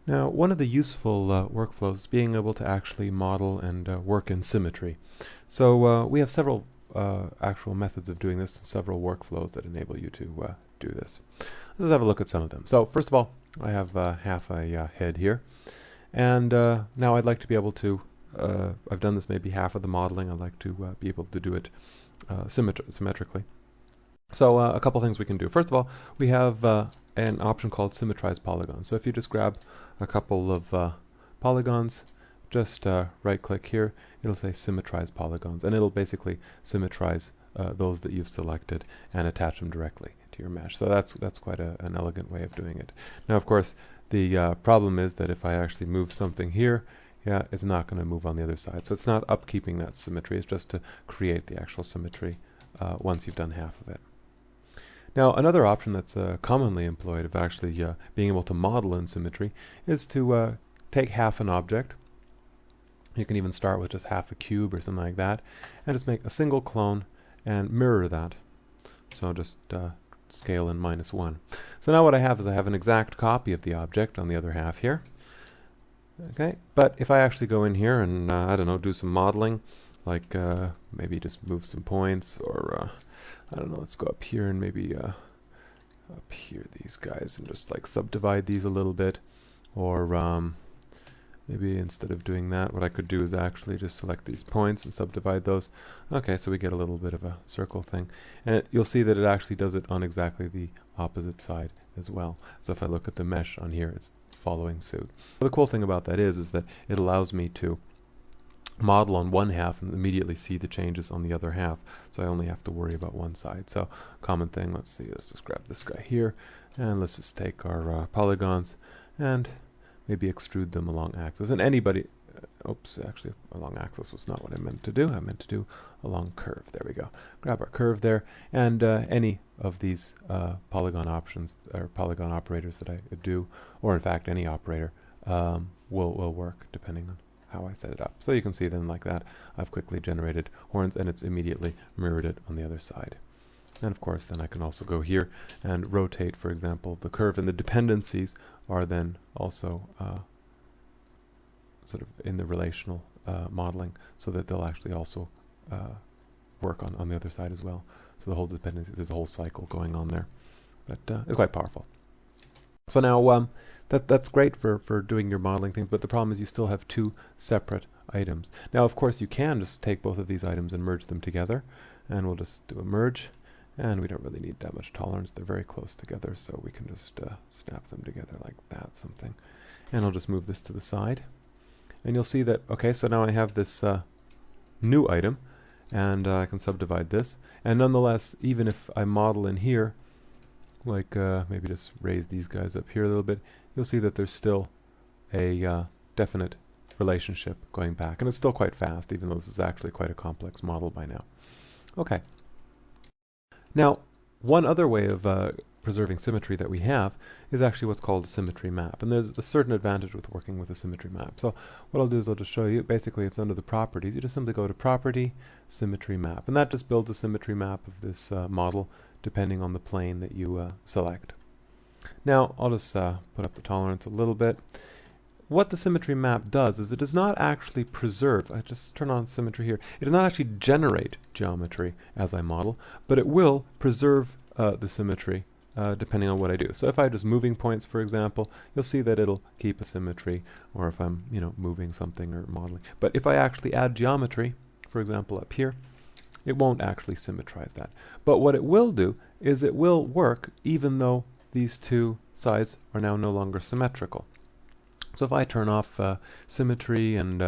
Now, one of the useful workflows is being able to actually model and work in symmetry. So we have several actual methods of doing this, and several workflows that enable you to do this. Let's have a look at some of them. So first of all, I have half a head here, and now I'd like to be able to, I've done this maybe half of the modeling, I'd like to be able to do it symmetrically. So a couple things we can do. First of all, we have an option called Symmetrized polygons. So if you just grab a couple of polygons, just right click here, it'll say Symmetrized polygons, and it'll basically symmetrize those that you've selected and attach them directly to your mesh. So that's quite an elegant way of doing it. Now of course the problem is that if I actually move something here, it's not going to move on the other side. So it's not upkeeping that symmetry, it's just to create the actual symmetry once you've done half of it. Now, another option that's commonly employed of actually being able to model in symmetry is to take half an object. You can even start with just half a cube or something like that, and just make a single clone and mirror that. So just scale in -1. So now what I have is I have an exact copy of the object on the other half here. Okay, but if I actually go in here and I don't know, do some modeling, like maybe just move some points, or I don't know, let's go up here and maybe up here these guys and just like subdivide these a little bit, or maybe instead of doing that, what I could do is actually just select these points and subdivide those. Okay, so we get a little bit of a circle thing, and you'll see that it actually does it on exactly the opposite side as well. So if I look at the mesh on here, it's following suit. The cool thing about that is that it allows me to model on one half and immediately see the changes on the other half, so I only have to worry about one side. So common thing, let's see, let's just grab this guy here, and let's just take our polygons and maybe extrude them along axis. And anybody, oops, actually along axis was not what I meant to do. I meant to do along curve. There we go. Grab our curve there, and any of these polygon options or polygon operators that I do, or in fact any operator, will work depending on how I set it up. So you can see then like that I've quickly generated horns, and it's immediately mirrored it on the other side. And of course then I can also go here and rotate, for example, the curve, and the dependencies are then also sort of in the relational modeling, so that they'll actually also work on the other side as well. So the whole dependency, there's a whole cycle going on there. But it's quite powerful. So now that's great for doing your modeling things, but the problem is you still have two separate items. Now of course you can just take both of these items and merge them together, and we'll just do a merge, and we don't really need that much tolerance. They're very close together, so we can just snap them together like that, something. And I'll just move this to the side, and you'll see that, okay, so now I have this new item, and I can subdivide this, and nonetheless, even if I model in here, like maybe just raise these guys up here a little bit, you'll see that there's still a definite relationship going back, and it's still quite fast, even though this is actually quite a complex model by now. Okay. Now, one other way of preserving symmetry that we have is actually what's called a symmetry map, and there's a certain advantage with working with a symmetry map. So what I'll do is I'll just show you. Basically, it's under the properties. You just simply go to Property, Symmetry Map, and that just builds a symmetry map of this model depending on the plane that you select. Now I'll just put up the tolerance a little bit. What the symmetry map does is it does not actually preserve, I just turn on symmetry here, it does not actually generate geometry as I model, but it will preserve the symmetry depending on what I do. So if I have just moving points, for example, you'll see that it'll keep a symmetry, or if I'm moving something or modeling. But if I actually add geometry, for example up here, it won't actually symmetrize that. But what it will do is it will work even though these two sides are now no longer symmetrical. So if I turn off symmetry, and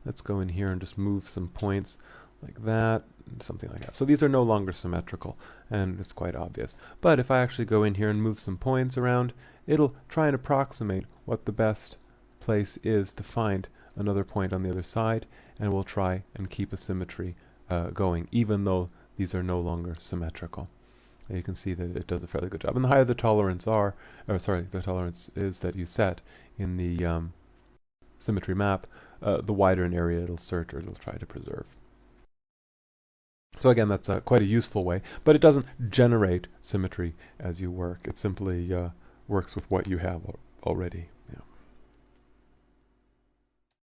let's go in here and just move some points like that, something like that. So these are no longer symmetrical, and it's quite obvious. But if I actually go in here and move some points around, it'll try and approximate what the best place is to find another point on the other side, and we'll try and keep a symmetry going, even though these are no longer symmetrical. And you can see that it does a fairly good job. And the higher the tolerance the tolerance is that you set in the symmetry map, the wider an area it'll search, or it'll try to preserve. So again, that's quite a useful way, but it doesn't generate symmetry as you work. It simply works with what you have already.